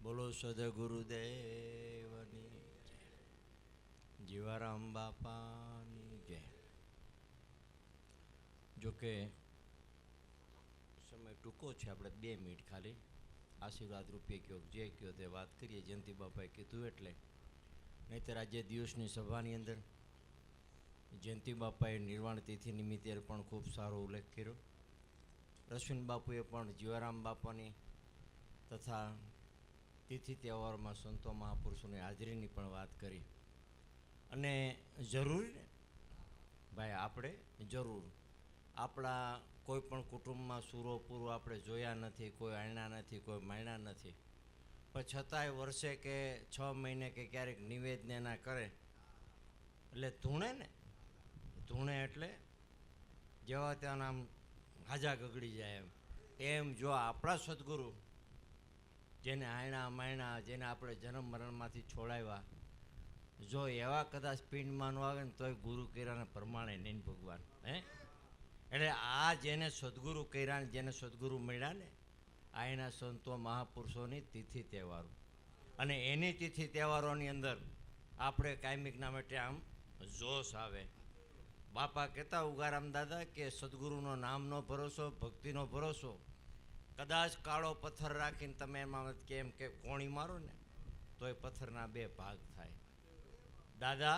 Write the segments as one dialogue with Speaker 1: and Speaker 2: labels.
Speaker 1: બોલો સદગુરુદેવની જય. જીવારામ બાપાની જય. જોકે સમય ટૂંકો છે, આપણે 2 મિનિટ ખાલી આશીર્વાદ રૂપે કયો જે કયો તે વાત કરીએ. જયંતિ બાપાએ કીધું એટલે, નહીંતર આજે દિવસની સભાની અંદર જયંતિ બાપાએ નિર્વાણ તિથિ નિમિત્તે પણ ખૂબ સારો ઉલ્લેખ કર્યો. અશ્વિન બાપુએ પણ જીવારામ બાપાની તથા તિથિ તહેવારોમાં સંતો મહાપુરુષોની હાજરીની પણ વાત કરી. અને જરૂરી ને ભાઈ, આપણે જરૂર આપણા કોઈ પણ કુટુંબમાં સૂરો પૂરો આપણે જોયા નથી, કોઈ આણ્યા નથી, કોઈ માણ્યા નથી, પણ છતાંય વર્ષે કે 6 મહિને કે ક્યારેક નિવેદન એના કરે એટલે ધૂણે ને, ધૂણે એટલે જેવા ત્યાં આમ હાજા ગગડી જાય એમ જો આપણા સદગુરુ જેને આયણા માયણા, જેને આપણે જન્મ મરણમાંથી છોડાવ્યા, જો એવા કદાચ પિંડમાં ન આવે ને તોય ગુરુ કર્યાને પ્રમાણે નહીં ભગવાન. એટલે આ જેને સદગુરુ કર્યા ને જેને સદગુરુ મળ્યા ને, આ એના સંતો મહાપુરુષોની તિથિ તહેવારો, અને એની તિથિ તહેવારોની અંદર આપણે કાયમિકના માટે આમ જોશ આવે. બાપા કહેતા ઉગારામ દાદા કે સદગુરુનો નામનો ભરોસો, ભક્તિનો ભરોસો. કદાચ કાળો પથ્થર રાખીને તમે એમાં કેમ કે કોણી મારો ને તો એ પથ્થરના 2 ભાગ થાય. દાદા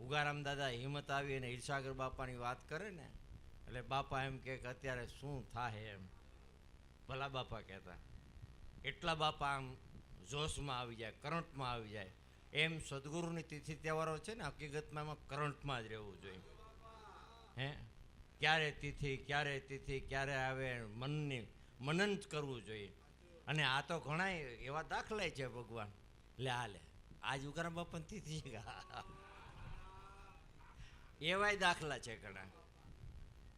Speaker 1: ઉગારામ દાદા હિંમત આવી અને ઈર્ષાગર બાપાની વાત કરે ને એટલે બાપા એમ કે અત્યારે શું થાય એમ. ભલા બાપા કહેતા એટલા બાપા આમ જોશમાં આવી જાય, કરંટમાં આવી જાય. એમ સદગુરુની તિથિ તહેવારો છે ને, હકીકતમાં એમાં કરંટમાં જ રહેવું જોઈએ. ક્યારે તિથિ ક્યારે આવે મનન જ કરવું જોઈએ. અને આ તો ઘણા એવા દાખલા છે ભગવાન હાલે આજ ઉગારામ બાપાની તિથિ એવાય દાખલા છે ઘણા.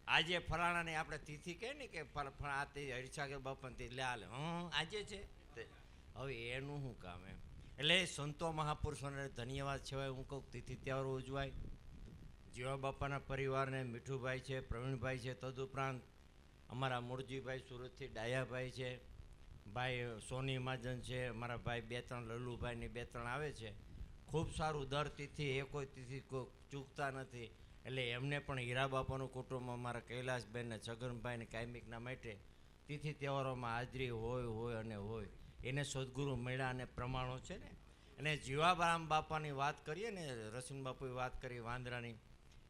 Speaker 1: આજે ફલાણાને આપણે તિથિ કહે ને કે આ તે હરિસાગર બાપાની તિથિ હાલે આજે છે. હવે એનું શું કામ એમ. એટલે સંતો મહાપુરુષોને ધન્યવાદ છેવાય હું કહું, તિથિ તહેવારો ઉજવાય. જીવા બાપાના પરિવારને મીઠુભાઈ છે, પ્રવીણભાઈ છે, તદુપરાંત અમારા મૂળજીભાઈ સુરતથી ડાયાભાઈ છે, ભાઈ સોની મહાજન છે, અમારા ભાઈ 2-3 લલ્લુભાઈની 2-3 આવે છે. ખૂબ સારું, દર તિથિ એ કોઈ તિથિ ચૂકતા નથી. એટલે એમને પણ હીરા બાપાનું કુટુંબ અમારા કૈલાસબેન ને છગનભાઈને કાયમિકના માટે તિથિ તહેવારોમાં હાજરી હોય અને હોય. એને સદગુરુ મળ્યા અને પ્રમાણો છે ને. અને જીવારામ બાપાની વાત કરીએ ને, રસિન બાપુએ વાત કરી વાંદરાની,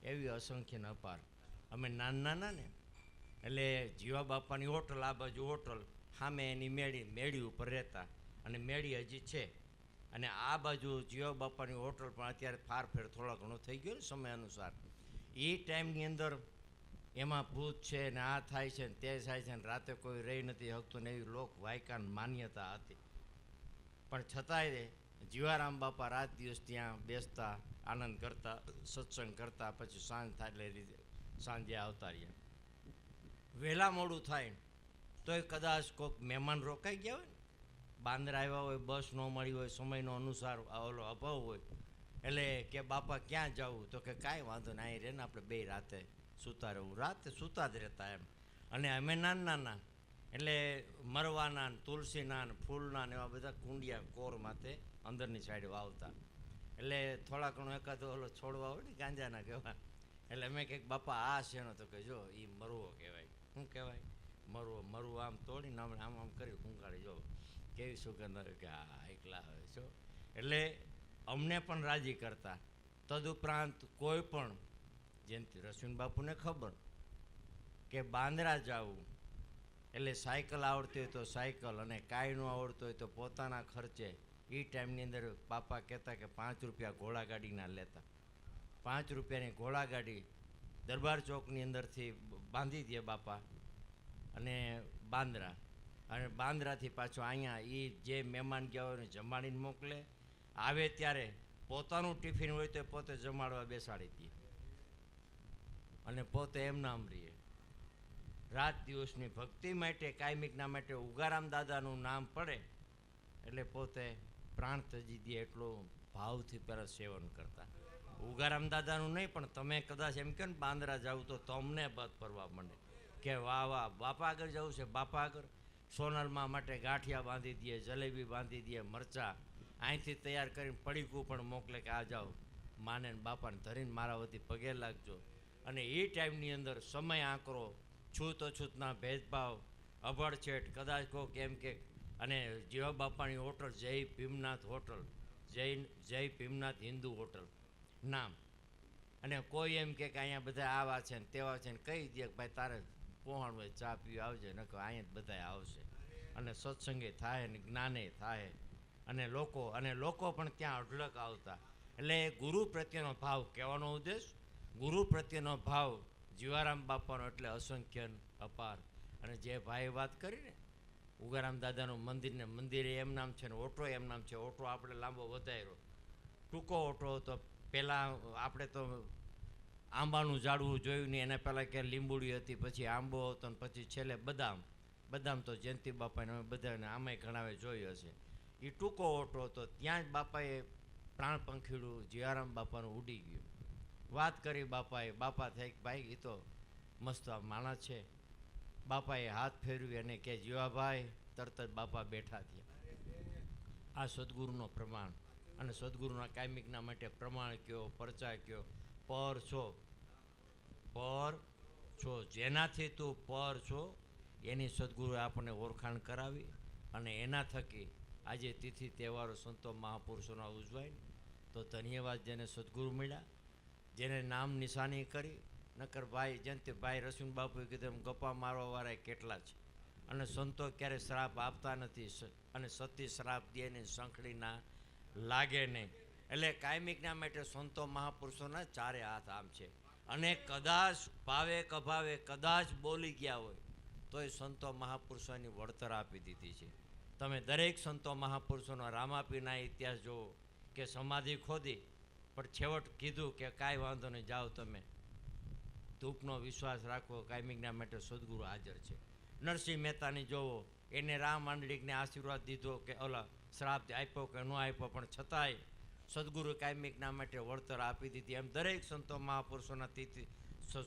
Speaker 1: એવી અસંખ્ય ન અપાર. અમે નાના ને એટલે જીવા બાપાની હોટલ, આ બાજુ હોટલ, સામે એની મેળી ઉપર રહેતા, અને મેળી હજી છે. અને આ બાજુ જીવા બાપાની હોટલ પણ અત્યારે ફારફેર થોડો ઘણો થઈ ગયો ને સમય અનુસાર. એ ટાઈમની અંદર એમાં ભૂત છે ને, આ થાય છે ને તે થાય છે ને, રાતે કોઈ રહી નથી શકતું ને એવી લોક વાયકાન માન્યતા હતી. પણ છતાંય જીવારામ બાપા રાત દિવસ ત્યાં બેસતા, આનંદ કરતા, સત્સંગ કરતા, પછી સાંજ થાય એટલે સાંજે આવતા રહ્યા. વહેલા મોડું થાય તોય કદાચ કોઈક મહેમાન રોકાઈ ગયા હોય ને, બાંદરા આવ્યા હોય, બસ ન મળી હોય, સમયનો અનુસાર ઓલો અભાવ હોય, એટલે કે બાપા ક્યાં જવું, તો કે કાંઈ વાંધો નહીં, અહીં રહે ને આપણે 2 રાતે સૂતા રહેવું. રાતે સૂતા જ રહેતા એમ. અને અમે નાના એટલે મરવાના, તુલસીના, ફૂલના ને એવા બધા કુંડિયા કોર માથે અંદરની સાઈડ વાવતા. એટલે થોડા ઘણો એકાદો ઓલો છોડવા હોય ને ગાંજાના કહેવા, એટલે અમે કંઈક બાપા આ છે ને, તો કે જો એ મરવો કહેવાય. શું કહેવાય? મરવું આમ તોડીને આમ કરી કુંકાળી જો કેવી સુગંધ આવે કે આ એકલા આવે છો. એટલે અમને પણ રાજી કરતા. તદુપરાંત કોઈ પણ જેમથી રશ્વિન બાપુને ખબર કે બાંદ્રા જવું એટલે સાયકલ આવડતી હોય તો સાયકલ, અને કાંઈ ન આવડતું હોય તો પોતાના ખર્ચે. એ ટાઈમની અંદર બાપા કહેતા કે 5 રૂપિયા ઘોડાગાડીના લેતા. 5 રૂપિયાની ઘોડાગાડી દરબાર ચોકની અંદરથી બાંધી દે બાપા, અને બાંદ્રા, અને બાંદ્રાથી પાછો અહીંયા એ જે મહેમાન ગયા હોય ને જમાડીને મોકલે. આવે ત્યારે પોતાનું ટિફિન હોય તો પોતે જમાડવા બેસાડી દે, અને પોતે એમનામ રહીએ. રાત દિવસની ભક્તિ માટે, કાયમિકના માટે ઉગારામ દાદાનું નામ પડે એટલે પોતે પ્રાણ તજી દે એટલો ભાવથી પહેલાં સેવન કરતા. ઉગારામ દાદાનું નહીં, પણ તમે કદાચ એમ કહો ને બાંદ્રા જાવ તો તમને બધ ફરવા માંડે કે વાહ વાહ બાપા આગળ જવું છે, બાપા આગળ. સોનલમાં માટે ગાંઠિયા બાંધી દે, જલેબી બાંધી દે, મરચાં અહીંથી તૈયાર કરીને પડીકું પણ મોકલે કે આ જાઓ માને ને બાપાને ધરીને મારા વતી પગે લાગજો. અને એ ટાઈમની અંદર સમય આંકરો, છૂત અછૂતના ભેદભાવ, અભડછેટ, કદાચ કહો કેમ કે અને જીવા બાપાની હોટલ જય ભીમનાથ હોટલ, જય ભીમનાથ હિન્દુ હોટલ નામ. અને કોઈ એમ કે અહીંયા બધા આવા છે ને તેવા છે ને કહી દે કે ભાઈ તારે પહોંચવું હોય ચા પીવા આવજે, ન કહો અહીંયા જ બધા આવશે. અને સત્સંગે થાય ને જ્ઞાને થાય. અને લોકો પણ ત્યાં અઢળક આવતા. એટલે ગુરુ પ્રત્યેનો ભાવ, કહેવાનો ઉદ્દેશ ગુરુ પ્રત્યેનો ભાવ જીવારામ બાપાનો એટલે અસંખ્ય અપાર. અને જે ભાઈ વાત કરી ને ઉગારામ દાદાનું મંદિરે એમ નામ છે ને ઓટો એમ નામ છે. ઓટો આપણે લાંબો વધાર્યો, ટૂંકો ઓટો હતો. પહેલાં આપણે તો આંબાનું ઝાડવું જોયું નહીં, એના પહેલાં કે લીંબુડી હતી, પછી આંબો હતો ને પછી છેલ્લે બદામ તો જયંતિ બાપાને અમે બધાને આમાંય ઘણાવે જોયું હશે. એ ટૂંકો ઓટો હતો. ત્યાં જ બાપાએ પ્રાણ પંખીડું જીવારામ બાપાનું ઉડી ગયું. વાત કરી બાપા થાય કે ભાઈ એ તો મસ્ત માણસ છે. બાપાએ હાથ ફેરવી અને કે જીવાભાઈ, તરત જ બાપા બેઠા થયા. આ સદગુરુનો પ્રમાણ. અને સદગુરુના કાયમિકના માટે પ્રમાણ કયો, પરચા કયો. પર છો, જેનાથી તું પર છો એની સદગુરુએ આપણને ઓળખાણ કરાવી. અને એના થકી આજે તિથિ તહેવારો સંતો મહાપુરુષોના ઉજવાય ને તો ધન્યવાદ જેને સદગુરુ મળ્યા, જેને નામ નિશાની કરી. નકર ભાઈ જયંતિભાઈ રસુન બાપુએ કીધું એમ ગપ્પા મારવાવાળા કેટલા છે. અને સંતો ક્યારે શ્રાપ આપતા નથી. અને સતી શ્રાપ દે ને સંખડી ના લાગે નહીં. એટલે કાયમિકના માટે સંતો મહાપુરુષોના ચારે હાથ આમ છે. અને કદાચ ભાવે કભાવે કદાચ બોલી ગયા હોય તોય સંતો મહાપુરુષોની વળતર આપી દીધી છે. તમે દરેક સંતો મહાપુરુષોનો રામાપીના ઇતિહાસ જુઓ કે સમાધિ ખોદી પણ છેવટ કીધું કે કાંઈ વાંધો નહીં, જાઓ તમે ધૂપનો વિશ્વાસ રાખો, કાયમિકના માટે સદગુરુ હાજર છે. નરસિંહ મહેતાની જોવો, એને રામ માંડલિકને આશીર્વાદ દીધો કે ઓલા શ્રાપ આપ્યો કે ન આપ્યો, પણ છતાંય સદગુરુ કાયમિકના માટે વળતર આપી દીધી. એમ દરેક સંતો મહાપુરુષોના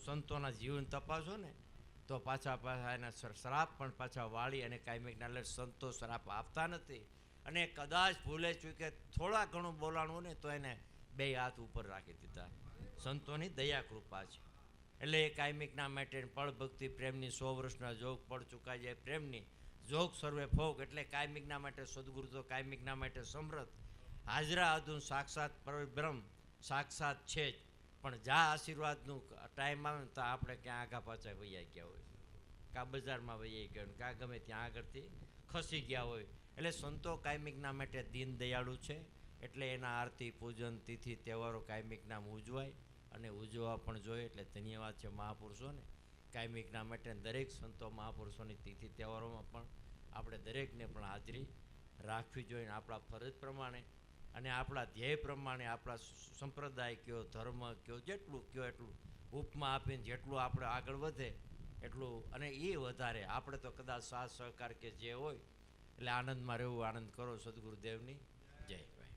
Speaker 1: સંતોના જીવન તપાસો ને તો પાછા એના શ્રાપ પણ પાછા વાળી અને કાયમિકના એટલે સંતો શ્રાપ આપતા નથી. અને કદાચ ભૂલે ચૂકે થોડા ઘણું બોલાણું ને તો એને બે હાથ ઉપર રાખી દીધા. સંતોની દયા કૃપા છે. એટલે એ કાયમિકના માટે પળ ભક્તિ પ્રેમની 100 વર્ષના જોગ પળ ચૂકાઈ જાય પ્રેમની જોગ સર્વે ભોગ. એટલે કાયમિકના માટે સદગુરુ તો કાયમિકના માટે સમર્થ હાજરા અધૂન સાક્ષાત પરબ્રહ્મ સાક્ષાત છે જ. પણ જા આશીર્વાદનું ટાઈમ આવે ને તો આપણે ક્યાં આગા પાછા વૈયા ગયા હોય, કાં બજારમાં વૈયા ગયા હોય, કાં ગમે ત્યાં આગળથી ખસી ગયા હોય. એટલે સંતો કાયમિકના માટે દીન દયાળુ છે. એટલે એના આરતી પૂજન તિથિ તહેવારો કાયમિકના ઉજવાય અને ઉજવવા પણ જોઈએ. એટલે ધન્યવાદ છે મહાપુરુષોને કાયમિકના માટે. દરેક સંતો મહાપુરુષોની તિથિ તહેવારોમાં પણ આપણે દરેકને પણ હાજરી રાખવી જોઈએ. આપણા ફરજ પ્રમાણે અને આપણા ધ્યેય પ્રમાણે આપણા સંપ્રદાય કયો, ધર્મ કયો, જેટલું કયો એટલું ઉપમા આપીને જેટલું આપણે આગળ વધે એટલું. અને એ વધારે આપણે તો કદાચ સાથ સહકાર કે જે હોય એટલે આનંદમાં રહેવું. આનંદ કરો. સદગુરુદેવની જય ભાઈ.